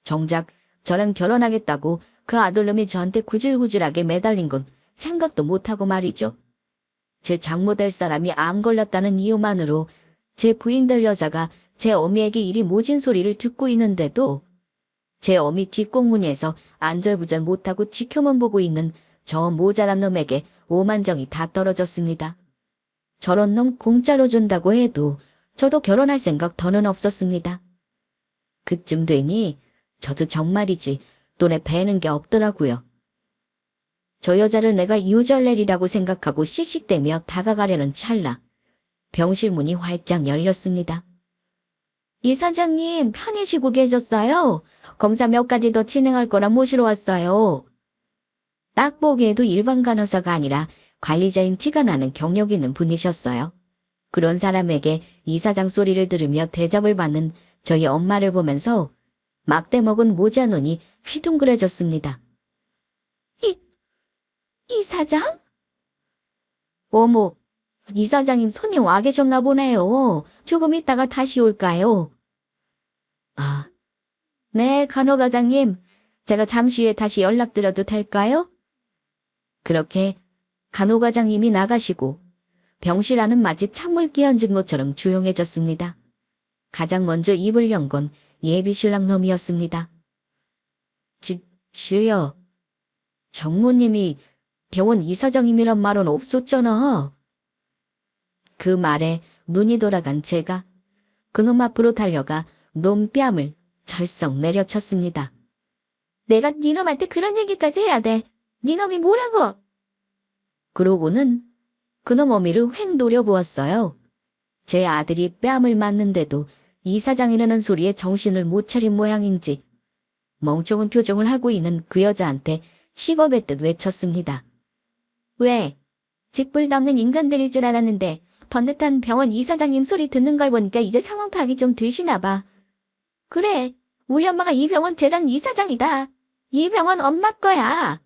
정작 저랑 결혼하겠다고 그 아들놈이 저한테 구질구질하게 매달린 건 생각도 못하고 말이죠. 제 장모 될 사람이 암 걸렸다는 이유만으로 제 부인들 여자가 제 어미에게 이리 모진 소리를 듣고 있는데도 제 어미 뒷공문에서 안절부절 못하고 지켜만 보고 있는 저 모자란 놈에게 오만정이 다 떨어졌습니다. 저런 놈 공짜로 준다고 해도 저도 결혼할 생각 더는 없었습니다. 그쯤 되니 저도 정말이지 눈에 뵈는 게 없더라고요. 저 여자를 내가 유절내리라고 생각하고 씩씩대며 다가가려는 찰나 병실 문이 활짝 열렸습니다. 이 사장님 편히 쉬고 계셨어요? 검사 몇 가지 더 진행할 거라 모시러 왔어요. 딱 보기에도 일반 간호사가 아니라 관리자인 티가 나는 경력 있는 분이셨어요. 그런 사람에게 이사장 소리를 들으며 대접을 받는 저희 엄마를 보면서 막대 먹은 모자 눈이 휘둥그레졌습니다. 이사장? 어머, 이사장님 손님 와 계셨나 보네요. 조금 있다가 다시 올까요? 아, 네, 간호과장님. 제가 잠시 후에 다시 연락드려도 될까요? 그렇게 간호과장님이 나가시고 병실 안은 마치 찬물 끼얹은 것처럼 조용해졌습니다. 가장 먼저 입을 연 건 예비 신랑 놈이었습니다. 주여, 정모님이 병원 이사장님이란 말은 없었잖아. 그 말에 눈이 돌아간 제가 그놈 앞으로 달려가 놈 뺨을 철썩 내려쳤습니다. 내가 니놈한테 그런 얘기까지 해야 돼. 니놈이 뭐라고? 그러고는 그놈 어미를 획 노려보았어요. 제 아들이 뺨을 맞는데도 이사장이라는 소리에 정신을 못 차린 모양인지 멍청한 표정을 하고 있는 그 여자한테 시범했듯 외쳤습니다. 왜? 짓불담는 인간들일 줄 알았는데 번듯한 병원 이사장님 소리 듣는 걸 보니까 이제 상황 파악이 좀 되시나 봐. 그래, 우리 엄마가 이 병원 재단 이사장이다. 이 병원 엄마 거야.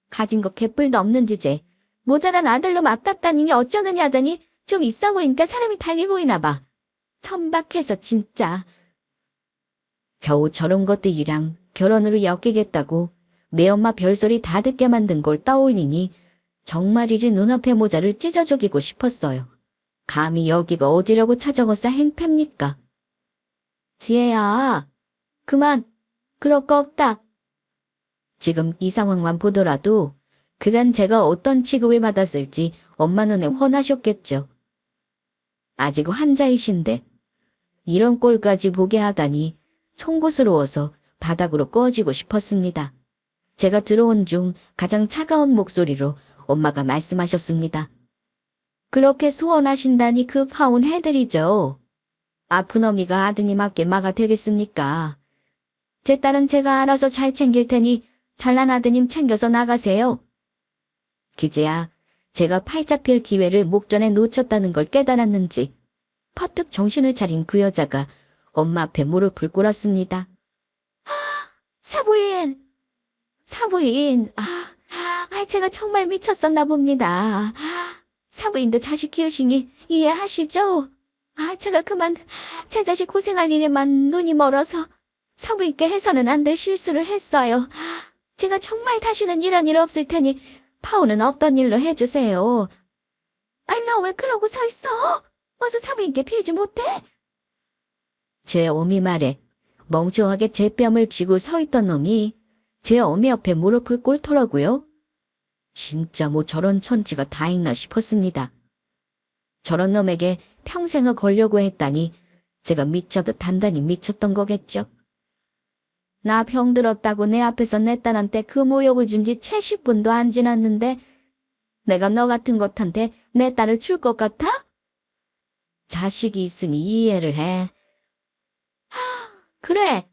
가진 거 개뿔도 없는 주제. 모자란 아들로 맞답다니니 어쩌느냐 하더니 좀 있어 보이니까 사람이 달리 보이나 봐. 천박해서 진짜. 겨우 저런 것들이랑 결혼으로 엮이겠다고 내 엄마 별소리 다 듣게 만든 걸 떠올리니 정말이지 눈앞에 모자를 찢어죽이고 싶었어요. 감히 여기가 어디라고 찾아가서 행패입니까? 지혜야, 그만, 그럴 거 없다. 지금 이 상황만 보더라도 그간 제가 어떤 취급을 받았을지 엄마 눈에 훤하셨겠죠. 아직 환자이신데 이런 꼴까지 보게 하다니 송구스러워서 바닥으로 꺼지고 싶었습니다. 제가 들어온 중 가장 차가운 목소리로 엄마가 말씀하셨습니다. 그렇게 소원하신다니 그 파혼 해드리죠. 아픈 어미가 아드님 아낄마가 되겠습니까? 제 딸은 제가 알아서 잘 챙길 테니 잘난 아드님 챙겨서 나가세요. 기재야, 제가 팔 잡힐 기회를 목전에 놓쳤다는 걸 깨달았는지 퍼뜩 정신을 차린 그 여자가 엄마 앞에 무릎을 꿇었습니다. 사부인, 제가 정말 미쳤었나 봅니다. 사부인도 자식 키우시니 이해하시죠? 제가 그만 제 자식 고생할 일에만 눈이 멀어서 사부인께 해서는 안 될 실수를 했어요. 제가 정말 다시는 이런 일 없을 테니 파혼은 없던 일로 해주세요. 아니, 너 왜 그러고 서 있어? 어서 사부인께 빌지 못해? 제 어미 말에 멍청하게 제 뺨을 쥐고 서 있던 놈이 제 어미 옆에 무릎을 꿇더라고요. 진짜 뭐 저런 천지가 다 있나 싶었습니다. 저런 놈에게 평생을 걸려고 했다니 제가 미쳐도 단단히 미쳤던 거겠죠. 나 병들었다고 내 앞에서 내 딸한테 그 모욕을 준 지 채 10분도 안 지났는데 내가 너 같은 것한테 내 딸을 줄 것 같아? 자식이 있으니 이해를 해. 그래.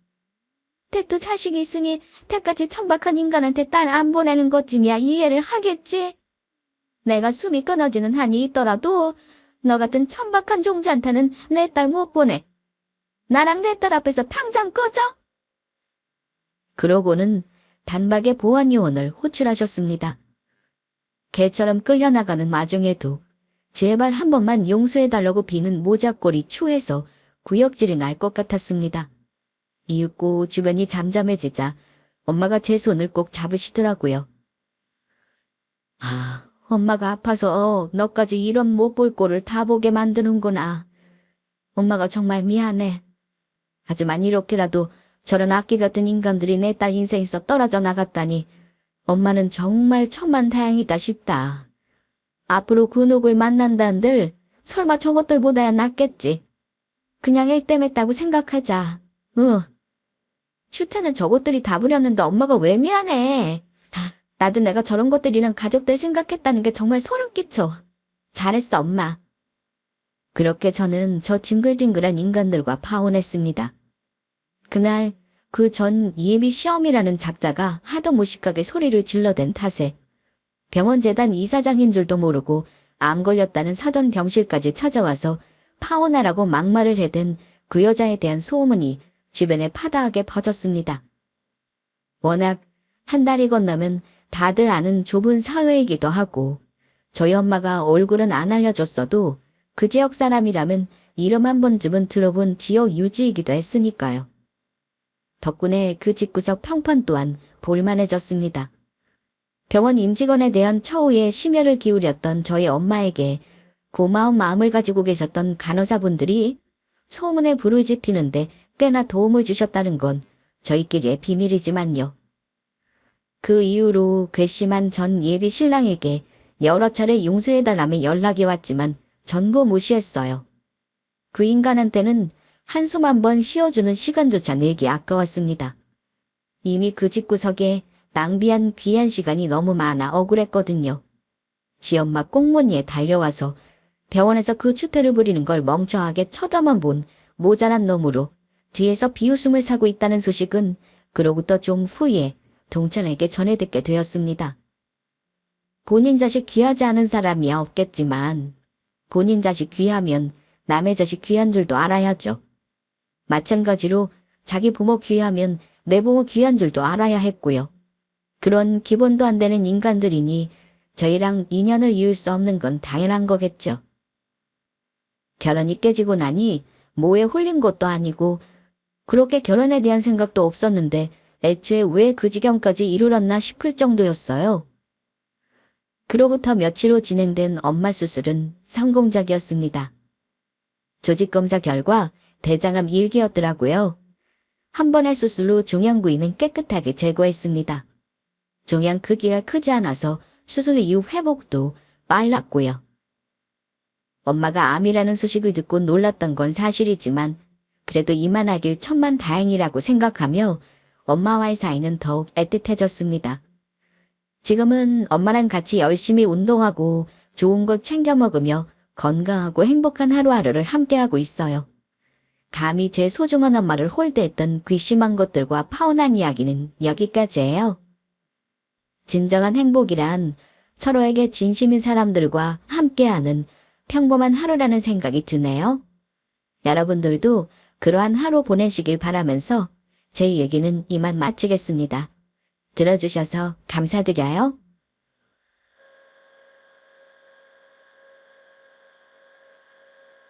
댁도 자식이 있으니 댁같이 천박한 인간한테 딸 안 보내는 것쯤이야 이해를 하겠지. 내가 숨이 끊어지는 한이 있더라도 너 같은 천박한 종자한테는 내 딸 못 보내. 나랑 내 딸 앞에서 당장 꺼져. 그러고는 단박에 보안요원을 호출하셨습니다. 개처럼 끌려나가는 와중에도 제발 한 번만 용서해달라고 비는 모자꼴이 추해서 구역질이 날 것 같았습니다. 이윽고 주변이 잠잠해지자 엄마가 제 손을 꼭 잡으시더라고요. 엄마가 아파서 너까지 이런 못 볼 꼴을 다 보게 만드는구나. 엄마가 정말 미안해. 하지만 이렇게라도 저런 악기 같은 인간들이 내 딸 인생에서 떨어져 나갔다니 엄마는 정말 천만다행이다 싶다. 앞으로 그 누굴 만난다는들 설마 저것들보다야 낫겠지. 그냥 일땜했다고 생각하자. 슈트는 저것들이 다 부렸는데 엄마가 왜 미안해. 나도 내가 저런 것들이랑 가족들 생각했다는 게 정말 소름 끼쳐. 잘했어, 엄마. 그렇게 저는 저 징글징글한 인간들과 파혼했습니다. 그날 그 전 예비 시험이라는 작자가 하도 무식하게 소리를 질러댄 탓에 병원 재단 이사장인 줄도 모르고 암 걸렸다는 사돈 병실까지 찾아와서 파혼하라고 막말을 해댄 그 여자에 대한 소문이 주변에 파다하게 퍼졌습니다. 워낙 한 달이 건너면 다들 아는 좁은 사회이기도 하고 저희 엄마가 얼굴은 안 알려줬어도 그 지역 사람이라면 이름 한 번쯤은 들어본 지역 유지이기도 했으니까요. 덕분에 그 집구석 평판 또한 볼만해졌습니다. 병원 임직원에 대한 처우에 심혈을 기울였던 저희 엄마에게 고마운 마음을 가지고 계셨던 간호사분들이 소문에 불을 지피는데 꽤나 도움을 주셨다는 건 저희끼리의 비밀이지만요. 그 이후로 괘씸한 전 예비 신랑에게 여러 차례 용서해달라며 연락이 왔지만 전부 무시했어요. 그 인간한테는 한숨 한 번 쉬어주는 시간조차 내기 아까웠습니다. 이미 그 집구석에 낭비한 귀한 시간이 너무 많아 억울했거든요. 지엄마 꽁무니에 달려와서 병원에서 그 추태를 부리는 걸 멍청하게 쳐다만 본 모자란 놈으로 뒤에서 비웃음을 사고 있다는 소식은 그로부터 좀 후에 동천에게 전해 듣게 되었습니다. 본인 자식 귀하지 않은 사람이 없겠지만 본인 자식 귀하면 남의 자식 귀한 줄도 알아야죠. 마찬가지로 자기 부모 귀하면 내 부모 귀한 줄도 알아야 했고요. 그런 기본도 안 되는 인간들이니 저희랑 인연을 이을 수 없는 건 당연한 거겠죠. 결혼이 깨지고 나니 뭐에 홀린 것도 아니고 그렇게 결혼에 대한 생각도 없었는데 애초에 왜 그 지경까지 이르렀나 싶을 정도였어요. 그로부터 며칠 후 진행된 엄마 수술은 성공적이었습니다. 조직검사 결과 대장암 1기였더라고요. 한 번의 수술로 종양 부위는 깨끗하게 제거했습니다. 종양 크기가 크지 않아서 수술 이후 회복도 빨랐고요. 엄마가 암이라는 소식을 듣고 놀랐던 건 사실이지만 그래도 이만하길 천만다행이라고 생각하며 엄마와의 사이는 더욱 애틋해졌습니다. 지금은 엄마랑 같이 열심히 운동하고 좋은 것 챙겨 먹으며 건강하고 행복한 하루하루를 함께하고 있어요. 감히 제 소중한 엄마를 홀대했던 괘씸한 것들과 파혼한 이야기는 여기까지예요. 진정한 행복이란 서로에게 진심인 사람들과 함께하는 평범한 하루라는 생각이 드네요. 여러분들도 그러한 하루 보내시길 바라면서 제 얘기는 이만 마치겠습니다. 들어주셔서 감사드려요.